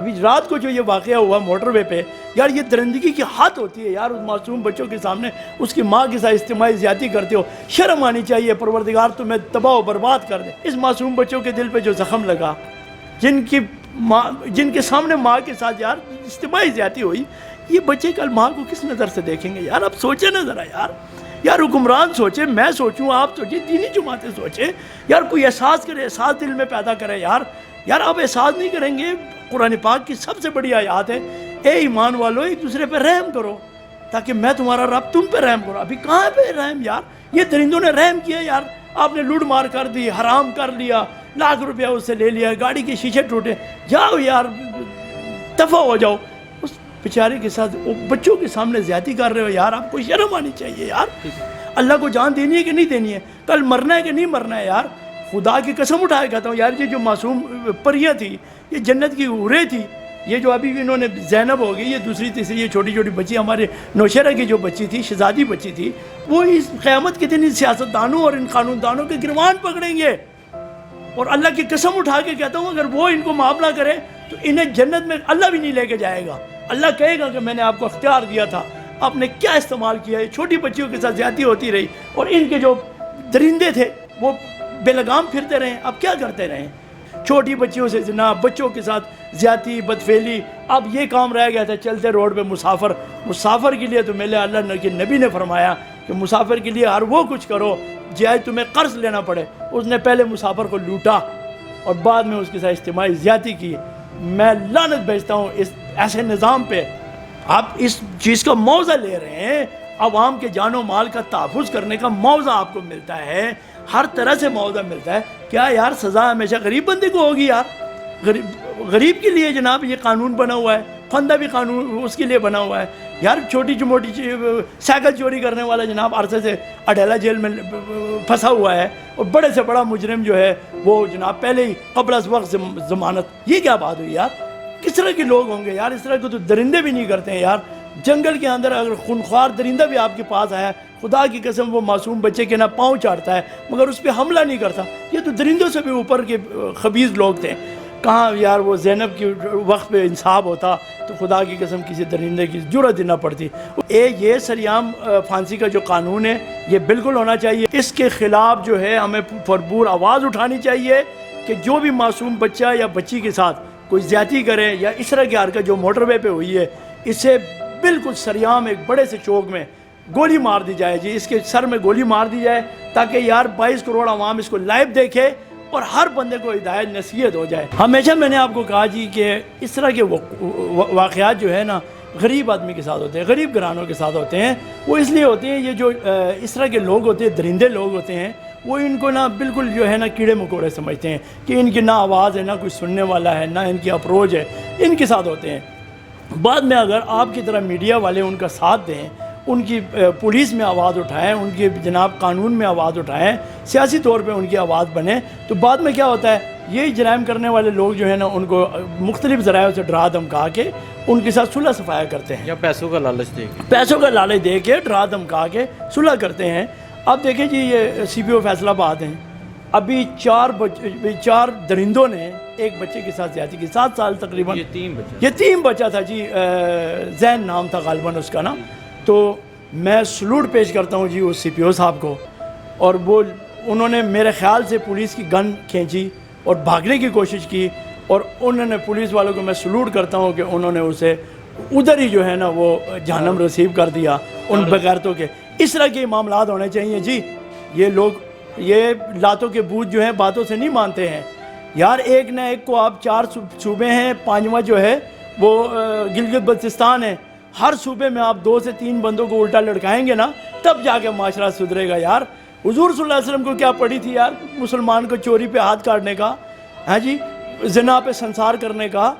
ابھی رات کو جو یہ واقعہ ہوا موٹر وے پہ، یار یہ درندگی کی حد ہوتی ہے یار، اس معصوم بچوں کے سامنے اس کی ماں کے ساتھ اجتماعی زیادتی کرتے ہو، شرم آنی چاہیے، پروردگار تمہیں تباہ و برباد کر دے۔ اس معصوم بچوں کے دل پہ جو زخم لگا، جن کے سامنے ماں کے ساتھ یار اجتماعی زیادتی ہوئی، یہ بچے کل ماں کو کس نظر سے دیکھیں گے یار؟ اب سوچے نا ذرا یار حکمران سوچے، میں سوچوں، آپ سوچیں، دینی جماعتیں سوچیں یار، کوئی احساس کرے، احساس دل میں پیدا کرے یار آپ احساس نہیں کریں گے۔ قرآن پاک کی سب سے بڑی آیات ہے، اے ایمان والو ایک دوسرے پہ رحم کرو تاکہ میں تمہارا رب تم پہ رحم کرو۔ ابھی کہاں پہ رحم یار؟ یہ درندوں نے رحم کیا یار، آپ نے لوٹ مار کر دی، حرام کر لیا، لاکھ روپیہ اس سے لے لیا، گاڑی کے شیشے ٹوٹے، جاؤ یار دفع ہو جاؤ۔ اس بیچارے کے ساتھ بچوں کے سامنے زیادتی کر رہے ہو یار، آپ کو شرم آنی چاہیے یار۔ اللہ کو جان دینی ہے کہ نہیں دینی ہے؟ کل مرنا ہے کہ نہیں مرنا ہے یار؟ خدا کی قسم اٹھائے کہتا ہوں یار، یہ جو معصوم پریاں تھی، یہ جنت کی حوریں تھی، یہ جو ابھی بھی انہوں نے زینب ہو گئی، یہ دوسری تیسری یہ چھوٹی چھوٹی بچی، ہمارے نوشہرہ کی جو بچی تھی، شہزادی بچی تھی، وہ اس قیامت کے دن ان سیاستدانوں اور ان قانون دانوں کے گربان پکڑیں گے۔ اور اللہ کی قسم اٹھا کے کہتا ہوں اگر وہ ان کو معاف نہ کرے تو انہیں جنت میں اللہ بھی نہیں لے کے جائے گا۔ اللہ کہے گا کہ میں نے آپ کو اختیار دیا تھا، آپ نے کیا استعمال کیا ہے؟ چھوٹی بچیوں کے ساتھ زیادتی ہوتی رہی، اور ان کے جو درندے تھے وہ بے لگام پھرتے رہے، اب کیا کرتے رہے؟ چھوٹی بچیوں سے زنا، بچوں کے ساتھ زیادتی، بدفعلی۔ اب یہ کام رہ گیا تھا چلتے روڈ پہ مسافر کے لیے تو میرے اللہ کے نبی نے فرمایا کہ مسافر کے لیے ہر وہ کچھ کرو جائے تمہیں قرض لینا پڑے۔ اس نے پہلے مسافر کو لوٹا اور بعد میں اس کے ساتھ اجتماعی زیادتی کی۔ میں لعنت بھیجتا ہوں اس ایسے نظام پہ۔ آپ اس چیز کا موضع لے رہے ہیں، عوام کے جان و مال کا تحفظ کرنے کا موضع آپ کو ملتا ہے، ہر طرح سے موضع ملتا ہے۔ کیا یار سزا ہمیشہ غریب بندے کو ہوگی یار؟ غریب کے لیے جناب یہ قانون بنا ہوا ہے، فندہ بھی قانون اس کے لیے بنا ہوا ہے یار۔ چھوٹی موٹی سائیکل چوری کرنے والا جناب عرصے سے اڈیلا جیل میں پھنسا ہوا ہے، اور بڑے سے بڑا مجرم جو ہے وہ جناب پہلے ہی قبل از وقت ضمانت۔ یہ کیا بات ہوئی یار؟ کس طرح کے لوگ ہوں گے یار؟ اس طرح کے تو درندے بھی نہیں کرتے ہیں یار۔ جنگل کے اندر اگر خونخوار درندہ بھی آپ کے پاس آیا، خدا کی قسم وہ معصوم بچے کے نہ پاؤں چاٹتا ہے مگر اس پہ حملہ نہیں کرتا۔ یہ تو درندوں سے بھی اوپر کے خبیث لوگ تھے۔ کہاں یار وہ زینب کی وقت پہ انصاف ہوتا تو خدا کی قسم کسی درندے کی جرأت ہی نہ پڑتی۔ یہ سریعام پھانسی کا جو قانون ہے یہ بالکل ہونا چاہیے، اس کے خلاف جو ہے ہمیں بھرپور آواز اٹھانی چاہیے کہ جو بھی معصوم بچہ یا بچی کے ساتھ کوئی زیادتی کرے یا اس طرح کی حرکت جو موٹر وے پہ ہوئی ہے، اسے بالکل سریعام ایک بڑے سے چوک میں گولی مار دی جائے جی، اس کے سر میں گولی مار دی جائے تاکہ یار 22 کروڑ عوام اس کو لائیو دیکھے اور ہر بندے کو ہدایت نصیحت ہو جائے۔ ہمیشہ میں نے آپ کو کہا جی کہ اس طرح کے واقعات جو ہے نا غریب آدمی کے ساتھ ہوتے ہیں، غریب گھرانوں کے ساتھ ہوتے ہیں۔ وہ اس لیے ہوتے ہیں یہ جو اس طرح کے لوگ ہوتے ہیں، درندے لوگ ہوتے ہیں، وہ ان کو نا بالکل جو ہے نا کیڑے مکوڑے سمجھتے ہیں کہ ان کی نہ آواز ہے، نہ کوئی سننے والا ہے، نہ ان کی اپروچ ہے، ان کے ساتھ ہوتے ہیں۔ بعد میں اگر آپ کی طرح میڈیا والے ان کا ساتھ دیں، ان کی پولیس میں آواز اٹھائیں، ان کی جناب قانون میں آواز اٹھائیں، سیاسی طور پہ ان کی آواز بنے، تو بعد میں کیا ہوتا ہے، یہ جرائم کرنے والے لوگ جو ہیں نا ان کو مختلف ذرائع سے ڈرا دھمکا کے ان کے ساتھ صلح صفایا کرتے ہیں، یا پیسوں کا لالچ دے کے ڈرا دھمکا کے صلح کرتے ہیں۔ اب دیکھیں جی یہ سی پی او فیصلہ آباد ہیں، ابھی 4 درندوں نے ایک بچے کے ساتھ زیادتی کی، 7 سال تقریباً، یہ 3 بچہ تھا جی، زین نام تھا غالباً اس کا نا۔ تو میں سلوٹ پیش کرتا ہوں جی اس سی پی او صاحب کو، اور وہ انہوں نے میرے خیال سے پولیس کی گن کھینچی اور بھاگنے کی کوشش کی، اور انہوں نے پولیس والوں کو میں سلوٹ کرتا ہوں کہ انہوں نے اسے ادھر ہی جو ہے نا وہ جہنم ریسیو کر دیا ان بغیرتوں کے۔ اس طرح کے معاملات ہونے چاہیے جی۔ یہ لوگ یہ لاتوں کے بوجھ جو ہیں باتوں سے نہیں مانتے ہیں یار۔ ایک نہ ایک کو آپ 4 صوبے ہیں، 5واں جو ہے وہ گلگت بلتستان ہے، ہر صوبے میں آپ 2 سے 3 بندوں کو الٹا لڑکائیں گے نا تب جا کے معاشرہ سدھرے گا یار۔ حضور صلی اللہ علیہ وسلم کو کیا پڑی تھی یار مسلمان کو چوری پہ ہاتھ کاٹنے کا، ہاں جی، زنا پہ سنسار کرنے کا،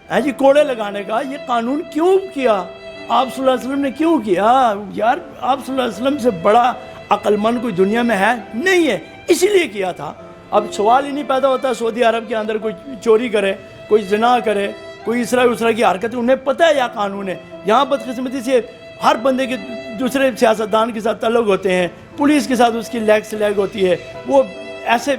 ہاں جی، کوڑے لگانے کا؟ یہ قانون کیوں کیا آپ صلی اللہ علیہ وسلم نے؟ کیوں کیا یار؟ آپ صلی اللہ علیہ وسلم سے بڑا عقل مند کوئی دنیا میں ہے نہیں ہے، اسی لیے کیا تھا۔ اب سوال ہی نہیں پیدا ہوتا سعودی عرب کے اندر کوئی چوری کرے، کوئی زنا کرے، کوئی اس طرح کی حرکت، انہیں پتہ ہے یا قانون ہے۔ یہاں بدقسمتی سے ہر بندے کے دوسرے سیاستدان کے ساتھ تعلق ہوتے ہیں، پولیس کے ساتھ اس کی لیگ سے لیگ ہوتی ہے، وہ ایسے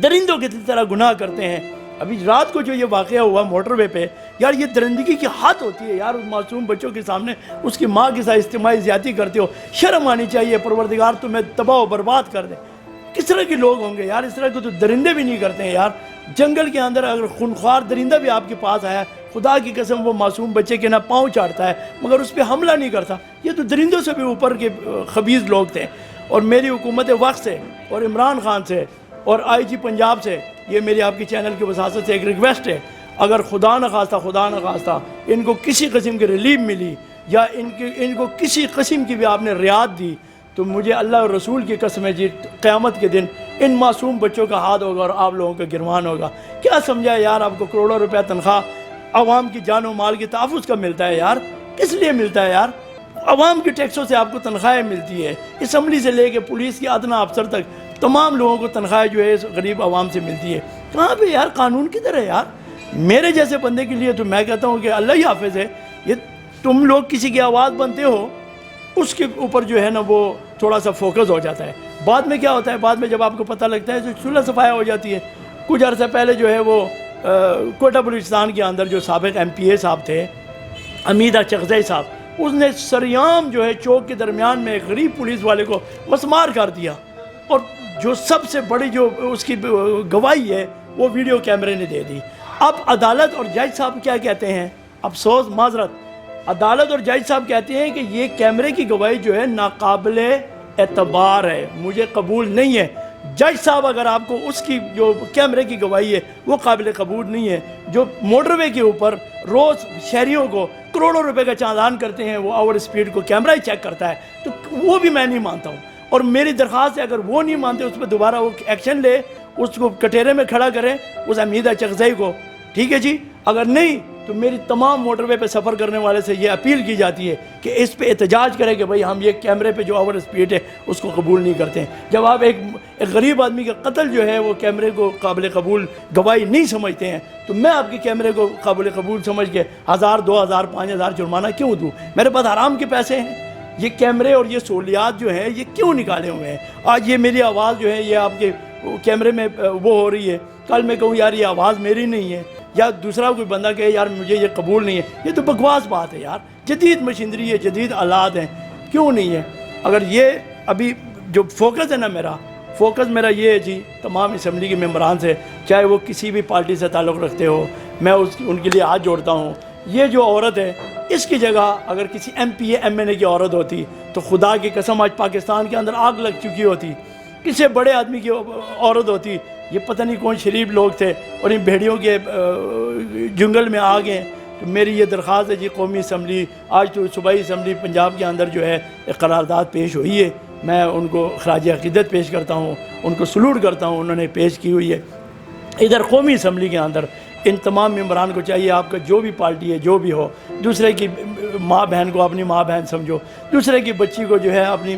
درندوں کی طرح گناہ کرتے ہیں۔ ابھی رات کو جو یہ واقعہ ہوا موٹر وے پہ، یار یہ درندگی کی حد ہوتی ہے یار، اس معصوم بچوں کے سامنے اس کی ماں کے ساتھ اجتماعی زیادتی کرتے ہو، شرم آنی چاہیے، پروردگار تمہیں تباہ و برباد کر دے۔ کس طرح کے لوگ ہوں گے یار، اس طرح کے تو درندے بھی نہیں کرتے ہیں یار۔ جنگل کے اندر اگر خونخوار درندہ بھی آپ کے پاس آیا، خدا کی قسم وہ معصوم بچے کے نہ پاؤں چاٹتا ہے مگر اس پہ حملہ نہیں کرتا۔ یہ تو درندوں سے بھی اوپر کے خبیث لوگ تھے۔ اور میری حکومت وقت سے اور عمران خان سے اور آئی جی پنجاب سے، یہ میری آپ کی چینل کی وساطت سے ایک ریکویسٹ ہے، اگر خدا نخواستہ ان کو کسی قسم کی ریلیف ملی یا ان کو کسی قسم کی بھی آپ نے رعایت دی، تو مجھے اللہ اور رسول کی قسم ہے جی، قیامت کے دن ان معصوم بچوں کا ہاتھ ہوگا اور آپ لوگوں کا گرمان ہوگا۔ کیا سمجھا یار، آپ کو کروڑوں روپے تنخواہ عوام کی جان و مال کے تحفظ کا ملتا ہے یار، کس لیے ملتا ہے یار؟ عوام کے ٹیکسوں سے آپ کو تنخواہیں ملتی ہے، اسمبلی سے لے کے پولیس کے ادنا افسر تک تمام لوگوں کو تنخواہیں جو ہے اس غریب عوام سے ملتی ہے۔ کہاں پہ یار قانون کدھر ہے یار؟ میرے جیسے بندے کے لیے تو میں کہتا ہوں کہ اللہ ہی حافظ ہے۔ یہ تم لوگ کسی کی آواز بنتے ہو، اس کے اوپر جو ہے نا وہ تھوڑا سا فوکس ہو جاتا ہے۔ بعد میں کیا ہوتا ہے، بعد میں جب آپ کو پتہ لگتا ہے تو صلح صفائی ہو جاتی ہے۔ کچھ عرصہ پہلے جو ہے وہ کوئٹہ بلوچستان کے اندر جو سابق ایم پی اے صاحب تھے، حمید چغزئی صاحب، اس نے سریام جو ہے چوک کے درمیان میں ایک غریب پولیس والے کو مسمار کر دیا، اور جو سب سے بڑی جو اس کی گواہی ہے وہ ویڈیو کیمرے نے دے دی۔ اب عدالت اور جج صاحب کیا کہتے ہیں، افسوس معذرت، عدالت اور جج صاحب کہتے ہیں کہ یہ کیمرے کی گواہی جو ہے ناقابل اعتبار ہے، مجھے قبول نہیں ہے۔ جج صاحب اگر آپ کو اس کی جو کیمرے کی گواہی ہے وہ قابل قبول نہیں ہے، جو موٹر وے کے اوپر روز شہریوں کو کروڑوں روپے کا چالان کرتے ہیں، وہ اوور سپیڈ کو کیمرہ ہی چیک کرتا ہے، تو وہ بھی میں نہیں مانتا ہوں۔ اور میری درخواست ہے اگر وہ نہیں مانتے اس پہ دوبارہ وہ ایکشن لے، اس کو کٹہرے میں کھڑا کریں اس حمیدہ چغزئی کو، ٹھیک ہے جی؟ اگر نہیں تو میری تمام موٹر وے پہ سفر کرنے والے سے یہ اپیل کی جاتی ہے کہ اس پہ احتجاج کرے کہ بھئی ہم یہ کیمرے پہ جو اوور سپیڈ ہے اس کو قبول نہیں کرتے ہیں۔ جب آپ ایک غریب آدمی کا قتل جو ہے وہ کیمرے کو قابل قبول گواہی نہیں سمجھتے ہیں، تو میں آپ کے کیمرے کو قابل قبول سمجھ کے 1000 2000 5000 جرمانہ کیوں دوں؟ میرے پاس حرام کے پیسے ہیں۔ یہ کیمرے اور یہ سہولیات جو ہیں یہ کیوں نکالے ہوئے ہیں؟ آج یہ میری آواز جو ہے یہ آپ کے کیمرے میں وہ ہو رہی ہے، کل میں کہوں یار یہ آواز میری نہیں ہے، یا دوسرا کوئی بندہ کہے یار مجھے یہ قبول نہیں ہے، یہ تو بکواس بات ہے یار۔ جدید مشینری ہے، جدید آلات ہیں، کیوں نہیں ہے؟ اگر یہ ابھی جو فوکس ہے نا، فوکس میرا یہ ہے جی، تمام اسمبلی کے ممبران سے، چاہے وہ کسی بھی پارٹی سے تعلق رکھتے ہو، میں ان کے لیے ہاتھ جوڑتا ہوں۔ یہ جو عورت ہے اس کی جگہ اگر کسی M P A M N A کی عورت ہوتی تو خدا کی قسم آج پاکستان کے اندر آگ لگ چکی ہوتی۔ کسی بڑے آدمی کی عورت ہوتی، یہ پتہ نہیں کون شریف لوگ تھے اور ان بھیڑیوں کے جنگل میں آ گئے۔ تو میری یہ درخواست ہے جی، قومی اسمبلی، آج تو صوبائی اسمبلی پنجاب کے اندر جو ہے ایک قرارداد پیش ہوئی ہے، میں ان کو خراج عقیدت پیش کرتا ہوں، ان کو سلوٹ کرتا ہوں، انہوں نے پیش کی ہوئی ہے۔ ادھر قومی اسمبلی کے اندر ان تمام ممبران کو چاہیے، آپ کا جو بھی پارٹی ہے جو بھی ہو، دوسرے کی ماں بہن کو اپنی ماں بہن سمجھو، دوسرے کی بچی کو جو ہے اپنی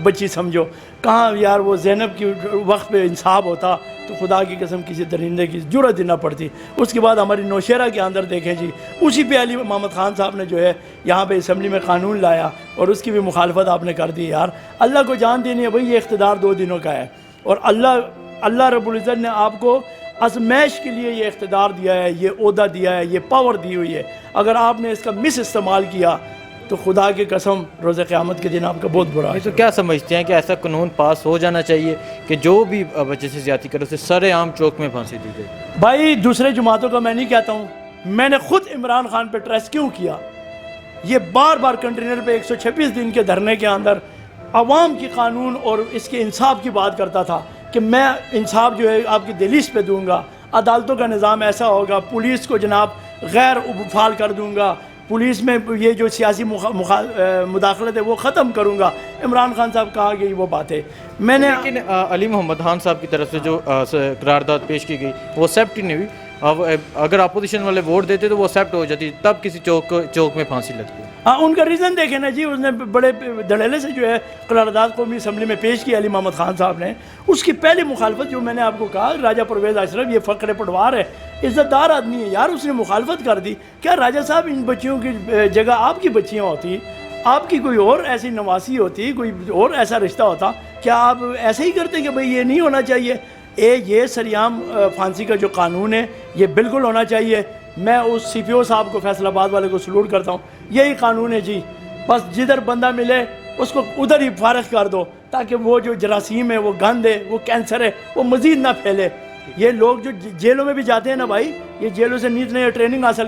بچی سمجھو۔ کہاں یار وہ زینب کی وقت پہ انصاف ہوتا تو خدا کی قسم کسی درندے کی جرأت نہ پڑتی۔ اس کے بعد ہماری نوشہرہ کے اندر دیکھیں جی، اسی پہ علی محمد خان صاحب نے جو ہے یہاں پہ اسمبلی میں قانون لایا اور اس کی بھی مخالفت آپ نے کر دی۔ یار اللہ کو جان دینی ہے بھئی، یہ اقتدار 2 دنوں کا ہے، اور اللہ رب العزت نے آپ کو ازمائش کے لیے یہ اقتدار دیا ہے، یہ عہدہ دیا ہے، یہ پاور دی ہوئی ہے۔ اگر آپ نے اس کا مس استعمال کیا تو خدا کی قسم روز قیامت کے دن آپ کا بہت برا ہے۔ تو کیا سمجھتے ہیں کہ ایسا قانون پاس ہو جانا چاہیے کہ جو بھی بچے سے زیادتی کرے اسے سر عام چوک میں پھانسی دی جائے؟ بھائی دوسرے جماعتوں کا میں نہیں کہتا ہوں، میں نے خود عمران خان پہ ٹریس کیوں کیا؟ یہ بار بار کنٹینر پہ 126 دن کے دھرنے کے اندر عوام کی قانون اور اس کے انصاف کی بات کرتا تھا کہ میں انصاف جو ہے آپ کی دہلیز پہ دوں گا، عدالتوں کا نظام ایسا ہوگا، پولیس کو جناب غیر فعال کر دوں گا، پولیس میں یہ جو سیاسی مداخلت ہے وہ ختم کروں گا۔ عمران خان صاحب کہا گئی وہ باتیں میں نے، لیکن علی محمد خان صاحب کی طرف سے جو قرارداد پیش کی گئی وہ ایکسیپٹ ہی نہیں ہوئی۔ اب اگر اپوزیشن والے ووٹ دیتے تو وہ ایکسیپٹ ہو جاتی، تب کسی چوک میں پھانسی لگتی ہے۔ ہاں ان کا ریزن دیکھیں نا جی، اس نے بڑے دھڑیلے سے جو ہے قرارداد قومی اسمبلی میں پیش کی علی محمد خان صاحب نے۔ اس کی پہلی مخالفت جو میں نے آپ کو کہا، راجہ پرویز اشرف یہ فقر پٹوار ہے، عزت دار آدمی ہے یار، اس نے مخالفت کر دی۔ کیا راجہ صاحب ان بچیوں کی جگہ آپ کی بچیاں ہوتی، آپ کی کوئی اور ایسی نواسی ہوتی، کوئی اور ایسا رشتہ ہوتا، کیا آپ ایسے ہی کرتے کہ بھئی یہ نہیں ہونا چاہیے؟ یہ سریعام پھانسی کا جو قانون ہے یہ بالکل ہونا چاہیے. میں اس سی پی او صاحب کو فیصل آباد والے کو سلوٹ کرتا ہوں. یہی قانون ہے جی, بس جدھر بندہ ملے اس کو ادھر ہی فارغ کر دو تاکہ وہ جو جراثیم ہے, وہ گند ہے, وہ کینسر ہے, وہ مزید نہ پھیلے. یہ لوگ جو جیلوں میں بھی جاتے ہیں نا بھائی, یہ جیلوں سے نیت نئے ٹریننگ حاصل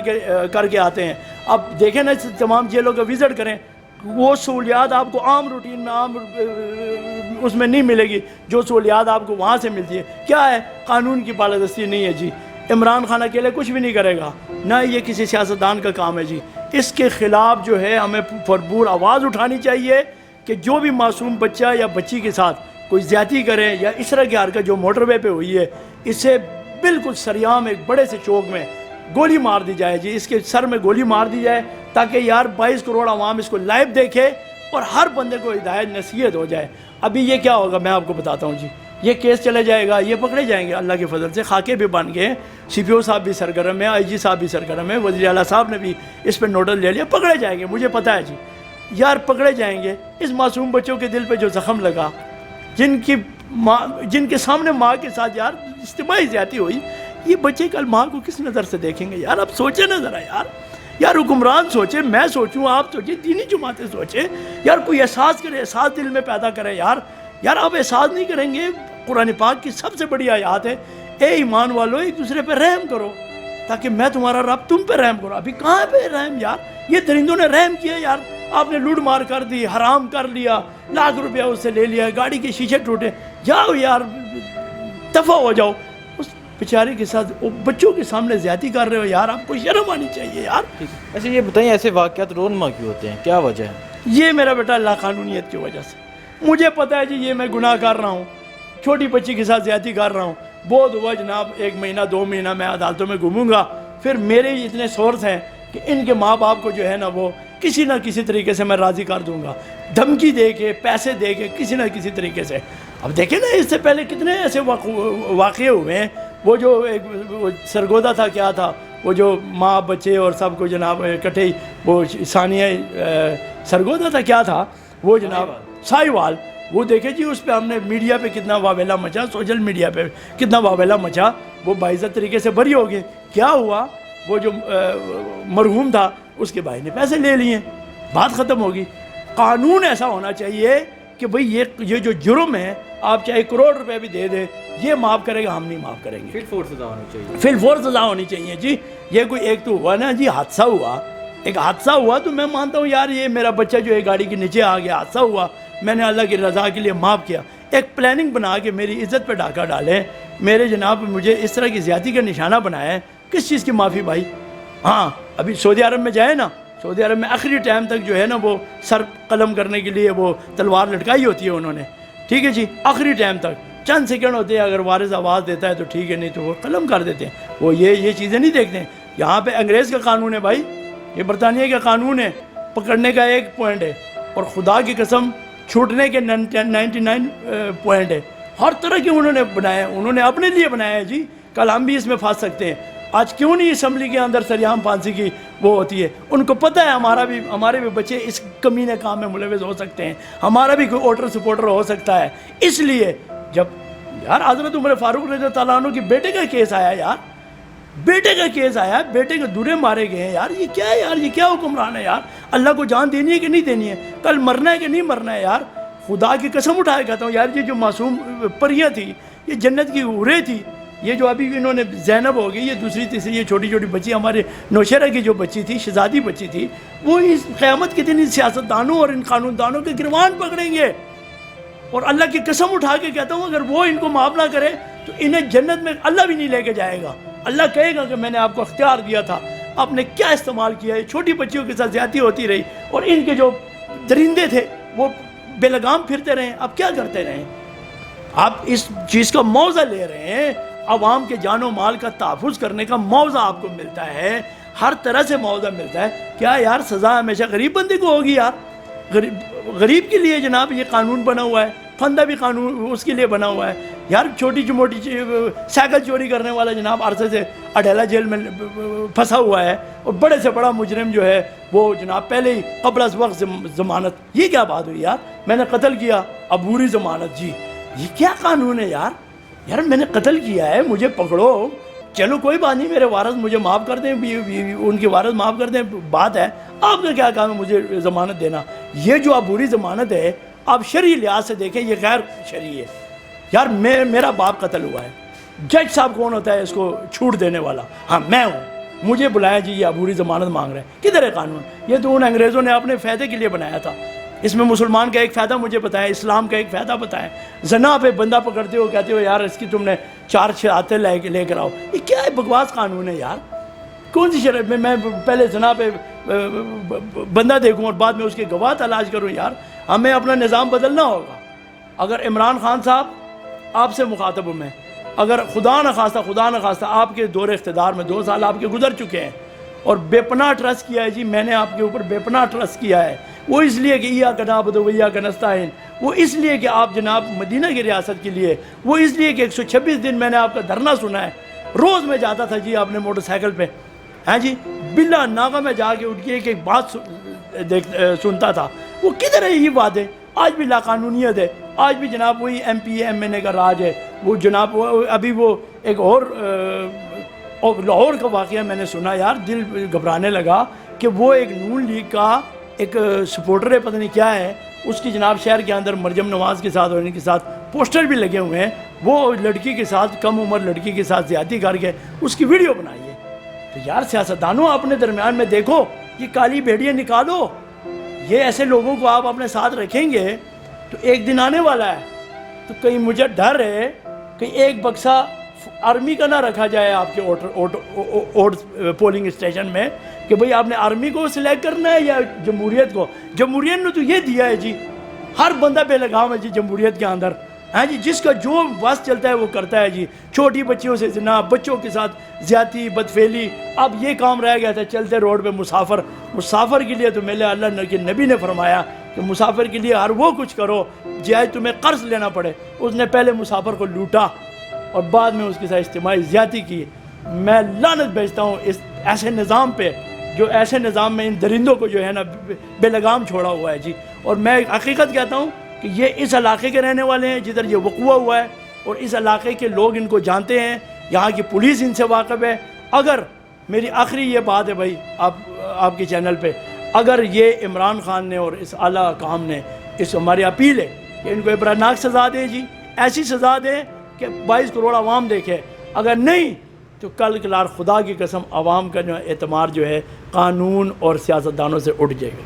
کر کے آتے ہیں. اب دیکھیں نا تمام جیلوں کا وزٹ کریں, وہ سہولیات آپ کو عام روٹین میں عام اس میں نہیں ملے گی جو سہولیات آپ کو وہاں سے ملتی ہے. کیا ہے, قانون کی بالادستی نہیں ہے جی. عمران خان اکیلے کچھ بھی نہیں کرے گا, نہ یہ کسی سیاستدان کا کام ہے جی. اس کے خلاف جو ہے ہمیں بھرپور آواز اٹھانی چاہیے کہ جو بھی معصوم بچہ یا بچی کے ساتھ کوئی زیادتی کرے یا اس طرح کی حرکت جو موٹر وے پہ ہوئی ہے, اسے بالکل سریعام ایک بڑے سے چوک میں گولی مار دی جائے جی. اس کے سر میں گولی مار دی جائے تاکہ یار 22 کروڑ عوام اس کو لائیو دیکھے اور ہر بندے کو ہدایت نصیحت ہو جائے. ابھی یہ کیا ہوگا میں آپ کو بتاتا ہوں جی. یہ کیس چلے جائے گا, یہ پکڑے جائیں گے اللہ کے فضل سے. خاکے بھی بن گئے, سی پی او صاحب بھی سرگرم ہے, آئی جی صاحب بھی سرگرم ہے, وزیر اعلیٰ صاحب نے بھی اس پہ نوٹس لے لیا. پکڑے جائیں گے, مجھے پتہ ہے جی یار, پکڑے جائیں گے. اس معصوم بچوں کے دل پہ جو زخم لگا, جن کے سامنے ماں کے ساتھ یار اجتماعی زیادتی ہوئی, یہ بچے کل ماں کو کس نظر سے دیکھیں گے یار. اب سوچیں نا ذرا یار حکمران سوچے, میں سوچوں, آپ سوچیں, دینی جماعتیں سوچیں یار. کوئی احساس کرے, احساس دل میں پیدا کرے یار. آپ احساس نہیں کریں گے. قرآن پاک کی سب سے بڑی آیات ہے, اے ایمان والو ایک دوسرے پہ رحم کرو تاکہ میں تمہارا رب تم پہ رحم کرو. ابھی کہاں پہ رحم یار, یہ درندوں نے رحم کیا یار. آپ نے لوٹ مار کر دی, حرام کر لیا, لاکھ روپیہ اس سے لے لیا, گاڑی کے شیشے ٹوٹے. جاؤ یار, دفع ہو جاؤ. اس بیچارے کے ساتھ بچوں کے سامنے زیادتی کر رہے ہو یار, آپ کو شرم آنی چاہیے یار. ایسے یہ بتائیں, ایسے واقعات رونما کیوں ہوتے ہیں, کیا وجہ ہے؟ یہ میرا بیٹا لاقانونیت کی وجہ سے. مجھے پتہ ہے جی یہ میں گناہ کر رہا ہوں, چھوٹی بچی کے ساتھ زیادتی کر رہا ہوں. بہت ہوا جناب, 1 مہینہ 2 مہینہ میں عدالتوں میں گھوموں گا, پھر میرے اتنے سورس ہیں کہ ان کے ماں باپ کو جو ہے نا وہ کسی نہ کسی طریقے سے میں راضی کر دوں گا, دھمکی دے کے, پیسے دے کے, کسی نہ کسی طریقے سے. اب دیکھیں نا اس سے پہلے کتنے ایسے واقعے ہوئے ہیں. وہ جو ایک سرگودا تھا, کیا تھا وہ جو ماں بچے اور سب کو جناب اکٹھے, وہ ثانیہ سرگودا تھا, کیا تھا وہ جناب, ساہیوال. وہ دیکھے جی, اس پہ ہم نے میڈیا پہ کتنا واویلا مچا, سوشل میڈیا پہ کتنا واویلا مچا. وہ باعزت طریقے سے بری ہو گئے. کیا ہوا, وہ جو مرحوم تھا اس کے بھائی نے پیسے لے لیے, بات ختم ہوگی. قانون ایسا ہونا چاہیے کہ بھئی یہ جو جرم ہے, آپ چاہے 1 کروڑ روپے بھی دے دیں, یہ معاف کرے گا, ہم نہیں معاف کریں گے. فل فورس سزا ہونی چاہیے, فل فورس سزا ہونی چاہیے جی. یہ کوئی ایک تو ہوا نا جی, حادثہ ہوا, ایک حادثہ ہوا تو میں مانتا ہوں یار یہ میرا بچہ جو ہے گاڑی کے نیچے آ گیا, حادثہ ہوا, میں نے اللہ کی رضا کے لیے معاف کیا. ایک پلاننگ بنا کے میری عزت پہ ڈاکہ ڈالیں, میرے جناب مجھے اس طرح کی زیادتی کا نشانہ بنایا ہے, کس چیز کی معافی بھائی؟ ہاں ابھی سعودی عرب میں جائے نا, سعودی عرب میں آخری ٹائم تک جو ہے نا وہ سر قلم کرنے کے لیے وہ تلوار لٹکائی ہوتی ہے انہوں نے, ٹھیک ہے جی, آخری ٹائم تک چند سیکنڈ ہوتے ہیں, اگر وارث آواز دیتا ہے تو ٹھیک ہے, نہیں تو وہ قلم کر دیتے ہیں. وہ یہ چیزیں نہیں دیکھتے ہیں. یہاں پہ انگریز کا قانون ہے بھائی, یہ برطانیہ کا قانون ہے, پکڑنے کا 1 پوائنٹ ہے اور خدا کی قسم چھوٹنے کے 99 پوائنٹ ہے. ہر طرح کے انہوں نے بنایا ہے, انہوں نے اپنے لیے بنایا ہے جی. کل ہم بھی اس میں پھنس سکتے ہیں. آج کیوں نہیں اسمبلی کے اندر سریعام پھانسی کی وہ ہوتی ہے؟ ان کو پتہ ہے ہمارے بھی بچے اس کمینے کام میں ملوث ہو سکتے ہیں, ہمارا بھی کوئی ووٹر سپورٹر ہو سکتا ہے. اس لیے جب یار حضرت عمر فاروق رضی اللہ عنہ کے بیٹے کا کیس آیا یار, بیٹے کا کیس آیا, بیٹے کے دورے مارے گئے ہیں یار. یہ کیا ہے یار, یہ کیا حکمران ہے یار؟ اللہ کو جان دینی ہے کہ نہیں دینی ہے؟ کل مرنا ہے کہ نہیں مرنا ہے یار؟ خدا کی قسم اٹھائے کہتا ہوں یار, یہ جو معصوم پریاں تھی, یہ جنت کی حوریں تھی, یہ جو ابھی انہوں نے زینب ہو گئی, یہ دوسری تیسری یہ چھوٹی چھوٹی بچی, ہمارے نوشہرہ کی جو بچی تھی, شہزادی بچی تھی, وہ اس قیامت کے دن ان سیاستدانوں اور ان قانون دانوں کے گروان پکڑیں گے. اور اللہ کی قسم اٹھا کے کہتا ہوں اگر وہ ان کو معاف نہ کرے تو انہیں جنت میں اللہ بھی نہیں لے کے جائے گا. اللہ کہے گا کہ میں نے آپ کو اختیار دیا تھا, آپ نے کیا استعمال کیا ہے؟ چھوٹی بچیوں کے ساتھ زیادتی ہوتی رہی, اور ان کے جو درندے تھے وہ بے لگام پھرتے رہے. اب کیا کرتے رہے؟ آپ اس چیز کا موضع لے رہے ہیں, عوام کے جان و مال کا تحفظ کرنے کا موضع آپ کو ملتا ہے, ہر طرح سے موضع ملتا ہے. کیا یار سزا ہمیشہ غریب بندے کو ہوگی یار؟ غریب کے لیے جناب یہ قانون بنا ہوا ہے, پھندہ بھی قانون اس کے لیے بنا ہوا ہے یار. چھوٹی موٹی سائیکل چوری کرنے والا جناب عرصے سے اڈیلا جیل میں پھنسا ہوا ہے, اور بڑے سے بڑا مجرم جو ہے وہ جناب پہلے ہی قبل از وقت ضمانت. یہ کیا بات ہوئی یار؟ میں نے قتل کیا, عبوری ضمانت. جی یہ کیا قانون ہے یار؟ یار میں نے قتل کیا ہے, مجھے پکڑو, چلو کوئی بات نہیں, میرے وارث مجھے معاف کر دیں, ان کے وارث معاف کر دیں, بات ہے. آپ کا کیا کام ہے مجھے ضمانت دینا؟ یہ جو عبوری ضمانت ہے آپ شرعی لحاظ سے دیکھیں یہ غیر شرعی ہے. یار میرا باپ قتل ہوا ہے, جج صاحب کون ہوتا ہے اس کو چھوٹ دینے والا؟ ہاں میں ہوں. مجھے بلایا جی یہ عبوری ضمانت مانگ رہے ہیں, کدھر ہے قانون؟ یہ تو ان انگریزوں نے اپنے فائدے کے لیے بنایا تھا. اس میں مسلمان کا ایک فائدہ مجھے بتائیں, اسلام کا ایک فائدہ بتائیں. زنا پہ بندہ پکڑتے ہو, کہتے ہو یار اس کی تم نے 4 شہادتیں لے کر آؤ. یہ کیا ہے بکواس قانون ہے یار؟ کون سی شرح میں پہلے زنا پہ بندہ دیکھوں اور بعد میں اس کے گواہ تلاش کروں؟ یار ہمیں اپنا نظام بدلنا ہوگا. اگر عمران خان صاحب آپ سے مخاطب ہوں میں, اگر خدا نخواستہ آپ کے دور اقتدار میں 2 سال آپ کے گزر چکے ہیں اور بے پناہ ٹرسٹ کیا ہے جی, میں نے آپ کے اوپر بے پناہ ٹرسٹ کیا ہے, وہ اس لیے کہ ایاک نعبد و ایاک نستعین, وہ اس لیے کہ آپ جناب مدینہ کی ریاست کے لیے, وہ اس لیے کہ 126 دن میں نے آپ کا دھرنا سنا ہے. روز میں جاتا تھا جی آپ نے موٹر سائیکل پہ, ہاں جی, بلا ناغہ میں جا کے اٹھ کے ایک بات سنتا تھا. وہ کدھر ہے یہ وعدے؟ آج بھی لاقانونیت ہے, آج بھی جناب وہی ایم پی ایم این اے کا راج ہے. وہ جناب ابھی وہ ایک اور لاہور کا واقعہ میں نے سنا, یار دل گھبرانے لگا کہ وہ ایک نون لیگ کا ایک سپورٹر ہے, پتہ نہیں کیا ہے, اس کی جناب شہر کے اندر مریم نواز کے ساتھ اور ان کے ساتھ پوسٹر بھی لگے ہوئے ہیں. وہ لڑکی کے ساتھ, کم عمر لڑکی کے ساتھ زیادتی کر کے اس کی ویڈیو بنائی ہے. تو یار سیاستدانوں اپنے درمیان میں دیکھو, یہ کالی بھیڑیاں نکالو. یہ ایسے لوگوں کو آپ اپنے ساتھ رکھیں گے تو ایک دن آنے والا ہے. تو کہیں مجھے ڈر ہے کہ ایک بکسا آرمی کا نہ رکھا جائے آپ کے پولنگ اسٹیشن میں کہ بھئی آپ نے آرمی کو سلیکٹ کرنا ہے یا جمہوریت کو. جمہوریت نے تو یہ دیا ہے جی, ہر بندہ بے لگام ہے جی جمہوریت کے اندر, ہاں جی, جس کا جو بس چلتا ہے وہ کرتا ہے جی. چھوٹی بچیوں سے زنا, بچوں کے ساتھ زیادتی, بدفعلی. اب یہ کام رہ گیا تھا چلتے روڈ پہ مسافر کے لیے, تو میرے اللہ کے نبی نے فرمایا کہ مسافر کے لیے ہر وہ کچھ کرو جائے تمہیں قرض لینا پڑے. اس نے پہلے مسافر کو لوٹا اور بعد میں اس کے ساتھ اجتماعی زیادتی کی. میں لعنت بھیجتا ہوں اس ایسے نظام پہ, جو ایسے نظام میں ان درندوں کو جو ہے نا بے لگام چھوڑا ہوا ہے جی. اور میں حقیقت کہتا ہوں کہ یہ اس علاقے کے رہنے والے ہیں جدھر یہ وقوع ہوا ہے, اور اس علاقے کے لوگ ان کو جانتے ہیں, یہاں کی پولیس ان سے واقف ہے. اگر میری آخری یہ بات ہے بھائی آپ کے چینل پہ, اگر یہ عمران خان نے اور اس اعلیٰ کام نے, اس ہماری اپیل ہے کہ ان کو عبرتناک سزا دیں جی, ایسی سزا دیں کہ 22 کروڑ عوام دیکھے. اگر نہیں تو کل کلار خدا کی قسم عوام کا جو اعتماد جو ہے قانون اور سیاستدانوں سے اٹھ جائے گا.